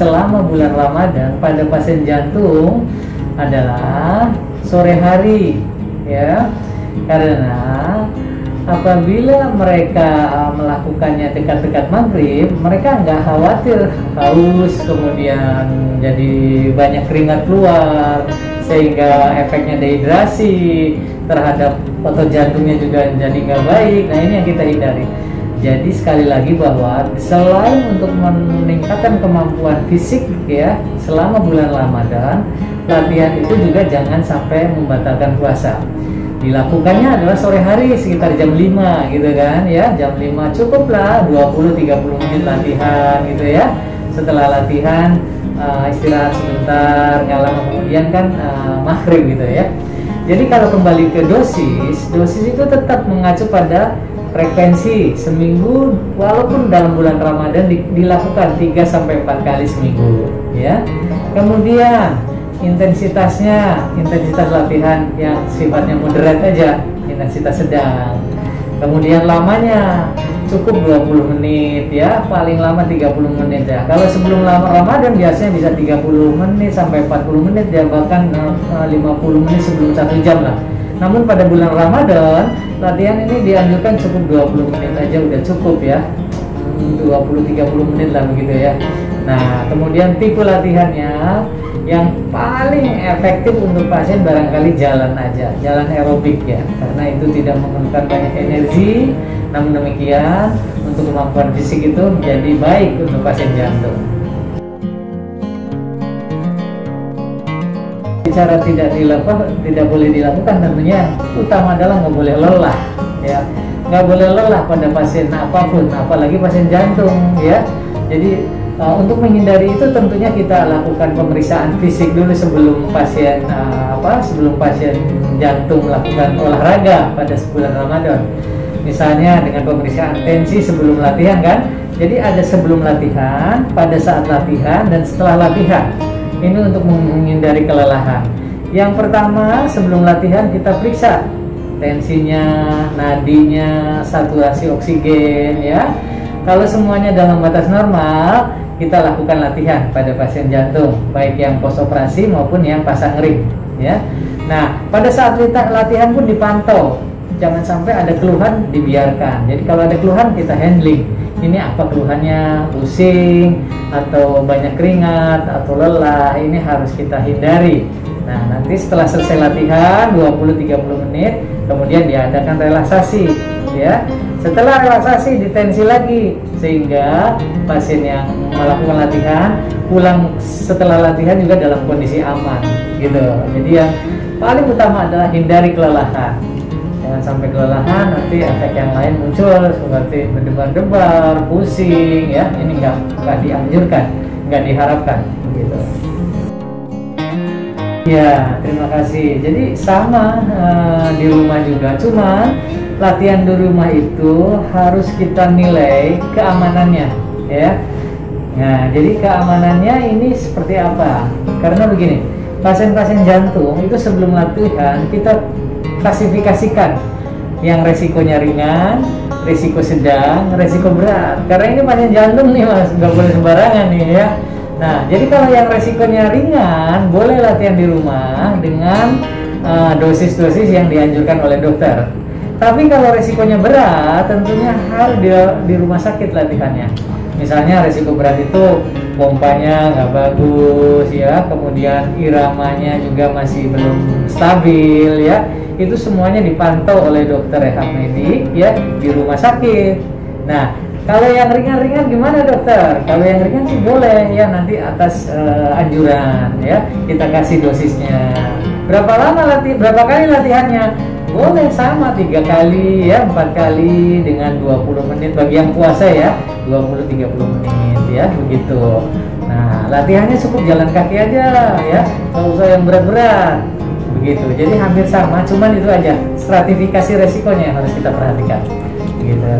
selama bulan Ramadan pada pasien jantung adalah sore hari, ya. Karena apabila mereka melakukannya dekat-dekat maghrib, mereka nggak khawatir haus, kemudian jadi banyak keringat keluar, sehingga efeknya dehidrasi terhadap otot jantungnya juga jadi nggak baik. Nah, ini yang kita hindari. Jadi sekali lagi bahwa selain untuk meningkatkan kemampuan fisik ya selama bulan Ramadan, latihan itu juga jangan sampai membatalkan puasa. Dilakukannya adalah sore hari sekitar jam 5 gitu kan ya, jam 5 cukuplah 20-30 menit latihan gitu ya. Setelah latihan istirahat sebentar, nggak lama kemudian kan maghrib gitu ya. Jadi kalau kembali ke dosis itu tetap mengacu pada frekuensi seminggu, walaupun dalam bulan Ramadan dilakukan 3-4 kali seminggu ya. Kemudian intensitas latihan yang sifatnya moderat aja, intensitas sedang. Kemudian lamanya cukup 20 menit ya, paling lama 30 menit ya. Kalau sebelum Ramadan biasanya bisa 30 menit sampai 40 menit ya, bahkan 50 menit sebelum 1 jam lah. Namun pada bulan Ramadan latihan ini dianjurkan cukup 20 menit aja udah cukup ya, 20-30 menit lah begitu ya. Nah, kemudian tipe latihannya yang paling efektif untuk pasien barangkali jalan aja, jalan aerobik ya, karena itu tidak memerlukan banyak energi. Namun demikian untuk kemampuan fisik itu menjadi baik untuk pasien jantung. Cara tidak boleh dilakukan tentunya utama adalah nggak boleh lelah ya, nggak boleh lelah pada pasien apapun, apalagi pasien jantung ya. Jadi untuk menghindari itu tentunya kita lakukan pemeriksaan fisik dulu sebelum pasien sebelum pasien jantung melakukan olahraga pada sebulan Ramadan. Misalnya dengan pemeriksaan tensi sebelum latihan kan. Jadi ada sebelum latihan, pada saat latihan, dan setelah latihan. Ini untuk menghindari kelelahan. Yang pertama sebelum latihan kita periksa tensinya, nadinya, saturasi oksigen ya. Kalau semuanya dalam batas normal, kita lakukan latihan pada pasien jantung, baik yang post operasi maupun yang pasang ring ya. Nah, pada saat latihan pun dipantau, jangan sampai ada keluhan, dibiarkan. Jadi kalau ada keluhan kita handling. Ini apa keluhannya, pusing atau banyak keringat atau lelah, ini harus kita hindari. Nah, nanti setelah selesai latihan 20-30 menit, kemudian diadakan relaksasi ya. Setelah relaksasi ditensi lagi, sehingga pasien yang melakukan latihan pulang setelah latihan juga dalam kondisi aman gitu. Jadi yang paling utama adalah hindari kelelahan. Jangan sampai kelelahan, nanti efek yang lain muncul seperti berdebar-debar, pusing ya. Ini nggak dianjurkan, nggak diharapkan gitu. Ya, terima kasih. Jadi sama di rumah juga, cuma latihan di rumah itu harus kita nilai keamanannya ya. Nah, jadi keamanannya ini seperti apa? Karena begini, pasien-pasien jantung itu sebelum latihan kita klasifikasikan yang resikonya ringan, risiko sedang, risiko berat. Karena ini pasien jantung nih mas, nggak boleh sembarangan nih ya. Nah, jadi kalau yang resikonya ringan, boleh latihan di rumah dengan dosis-dosis yang dianjurkan oleh dokter. Tapi kalau resikonya berat, tentunya harus di rumah sakit latihannya. Misalnya risiko berat itu pompanya nggak bagus ya, kemudian iramanya juga masih belum stabil ya. Itu semuanya dipantau oleh dokter rehab medik ya di rumah sakit. Nah, kalau yang ringan-ringan gimana dokter? Kalau yang ringan sih boleh ya, nanti atas anjuran ya kita kasih dosisnya. Berapa kali latihannya? Boleh sama 3 kali ya, 4 kali dengan 20 menit bagi yang puasa ya, 20-30 menit ya begitu. Nah, latihannya cukup jalan kaki aja ya, nggak usah yang berat-berat begitu. Jadi hampir sama, cuman itu aja stratifikasi resikonya yang harus kita perhatikan gitu.